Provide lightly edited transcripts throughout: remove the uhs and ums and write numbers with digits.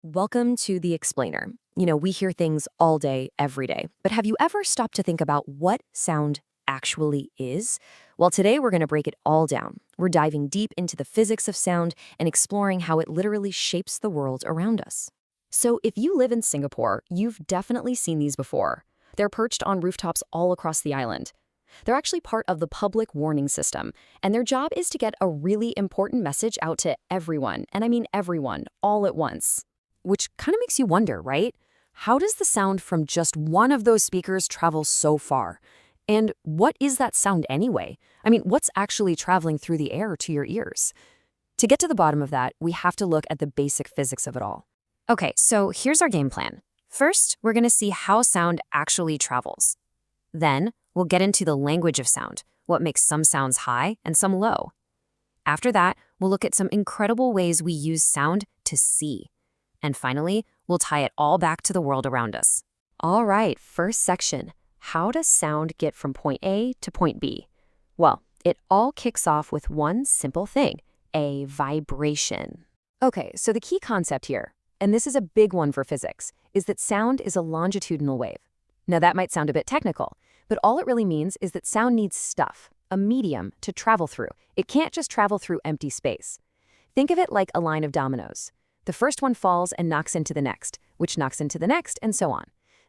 Welcome to The Explainer. We hear things all day, every day, but have you ever stopped to think about what sound actually is? Well, today we're going to break it all down. We're diving deep into the physics of sound and exploring how it literally shapes the world around us. So, if you live in Singapore, you've definitely seen these before. They're perched on rooftops all across the island. They're actually part of the public warning system, and their job is to get a really important message out to everyone, and I mean everyone, all at once. Which kind of makes you wonder, right? How does the sound from just one of those speakers travel so far? And what is that sound anyway? I mean, what's actually traveling through the air to your ears? To get to the bottom of that, we have to look at the basic physics of it all. Okay, so here's our game plan. First, we're going to see how sound actually travels. Then, we'll get into the language of sound, what makes some sounds high and some low. After that, we'll look at some incredible ways we use sound to see. And finally, we'll tie it all back to the world around us. All right, first section. How does sound get from point A to point B? Well, it all kicks off with one simple thing, a vibration. Okay, so the key concept here, and this is a big one for physics, is that sound is a longitudinal wave. Now that might sound a bit technical, but all it really means is that sound needs stuff, a medium, to travel through. It can't just travel through empty space. Think of it like a line of dominoes. The first one falls and knocks into the next, which knocks into the next, and so on.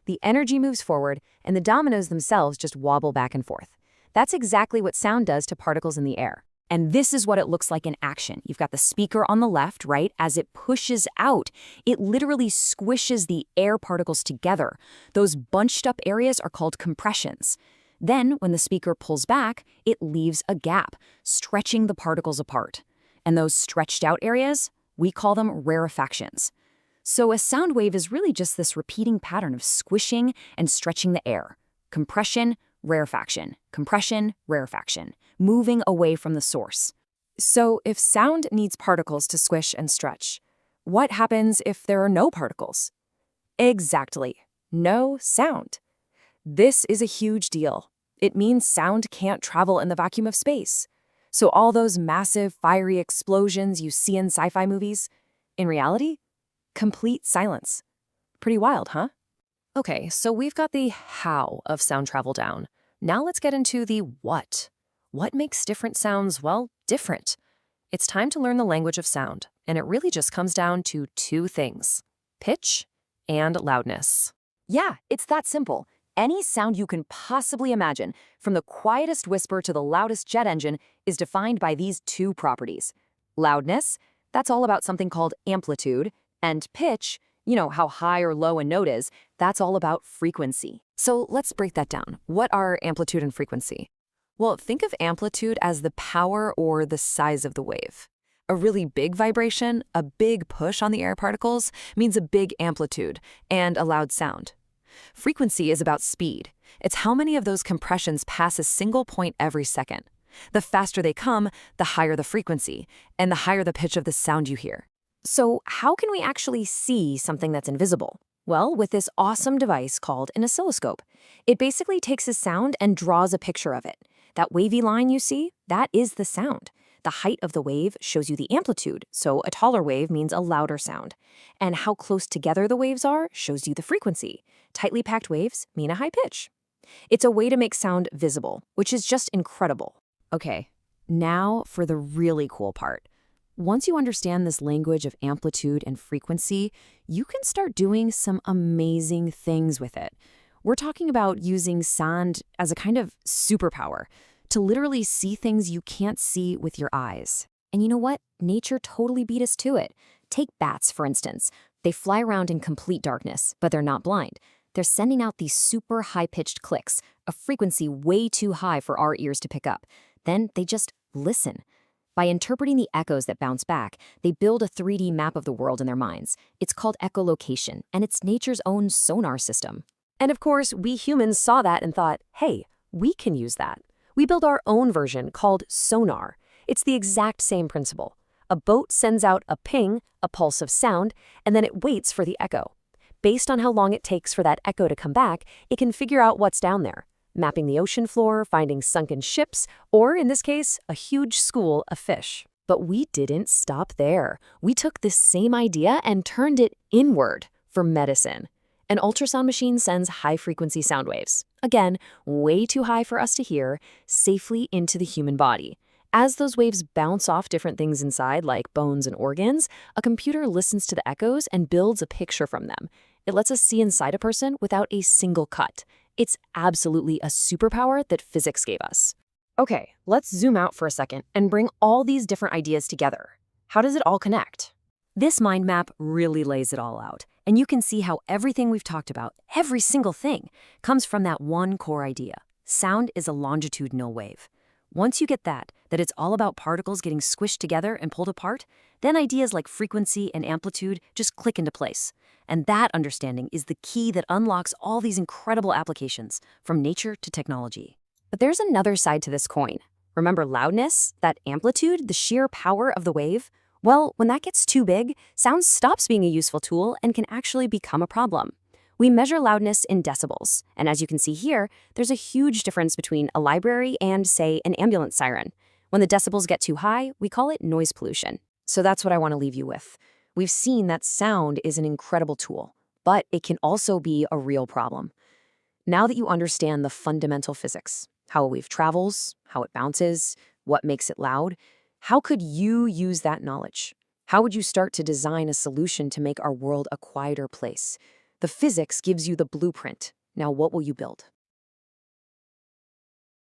The energy moves forward, and the dominoes themselves just wobble back and forth. That's exactly what sound does to particles in the air. And this is what it looks like in action. You've got the speaker on the left, right? As it pushes out, it literally squishes the air particles together. Those bunched up areas are called compressions. Then, when the speaker pulls back, it leaves a gap, stretching the particles apart. And those stretched out areas, we call them rarefactions. So a sound wave is really just this repeating pattern of squishing and stretching the air. Compression, rarefaction, moving away from the source. So if sound needs particles to squish and stretch, what happens if there are no particles? Exactly, no sound. This is a huge deal. It means sound can't travel in the vacuum of space. So all those massive, fiery explosions you see in sci-fi movies, in reality, complete silence. Pretty wild, huh? Okay, so we've got the how of sound travel down. Now let's get into the what. What makes different sounds, well, different? It's time to learn the language of sound, and it really just comes down to two things: pitch and loudness. Yeah, it's that simple. Any sound you can possibly imagine, from the quietest whisper to the loudest jet engine, is defined by these two properties. Loudness, that's all about something called amplitude, and pitch, how high or low a note is, that's all about frequency. So let's break that down. What are amplitude and frequency? Well, think of amplitude as the power or the size of the wave. A really big vibration, a big push on the air particles, means a big amplitude and a loud sound. Frequency is about speed. It's how many of those compressions pass a single point every second. The faster they come, the higher the frequency, and the higher the pitch of the sound you hear. So how can we actually see something that's invisible? Well, with this awesome device called an oscilloscope. It basically takes a sound and draws a picture of it. That wavy line you see, that is the sound. The height of the wave shows you the amplitude, so a taller wave means a louder sound. And how close together the waves are shows you the frequency. Tightly packed waves mean a high pitch. It's a way to make sound visible, which is just incredible. Okay, now for the really cool part. Once you understand this language of amplitude and frequency, you can start doing some amazing things with it. We're talking about using sound as a kind of superpower, to literally see things you can't see with your eyes. And you know what? Nature totally beat us to it. Take bats, for instance. They fly around in complete darkness, but they're not blind. They're sending out these super high-pitched clicks, a frequency way too high for our ears to pick up. Then they just listen. By interpreting the echoes that bounce back, they build a 3D map of the world in their minds. It's called echolocation, and it's nature's own sonar system. And of course, we humans saw that and thought, hey, we can use that. We built our own version called sonar. It's the exact same principle. A boat sends out a ping, a pulse of sound, and then it waits for the echo. Based on how long it takes for that echo to come back, it can figure out what's down there. Mapping the ocean floor, finding sunken ships, or in this case, a huge school of fish. But we didn't stop there. We took this same idea and turned it inward for medicine. An ultrasound machine sends high-frequency sound waves, again, way too high for us to hear, safely into the human body. As those waves bounce off different things inside, like bones and organs, a computer listens to the echoes and builds a picture from them. It lets us see inside a person without a single cut. It's absolutely a superpower that physics gave us. Okay, let's zoom out for a second and bring all these different ideas together. How does it all connect? This mind map really lays it all out, and you can see how everything we've talked about, every single thing, comes from that one core idea. Sound is a longitudinal wave. Once you get that it's all about particles getting squished together and pulled apart, then ideas like frequency and amplitude just click into place. And that understanding is the key that unlocks all these incredible applications, from nature to technology. But there's another side to this coin. Remember loudness, that amplitude, the sheer power of the wave? Well, when that gets too big, sound stops being a useful tool and can actually become a problem. We measure loudness in decibels, and as you can see here, there's a huge difference between a library and, say, an ambulance siren. When the decibels get too high, we call it noise pollution. So that's what I want to leave you with. We've seen that sound is an incredible tool, but it can also be a real problem. Now that you understand the fundamental physics, how a wave travels, how it bounces, what makes it loud, how could you use that knowledge? How would you start to design a solution to make our world a quieter place? The physics gives you the blueprint. Now, what will you build?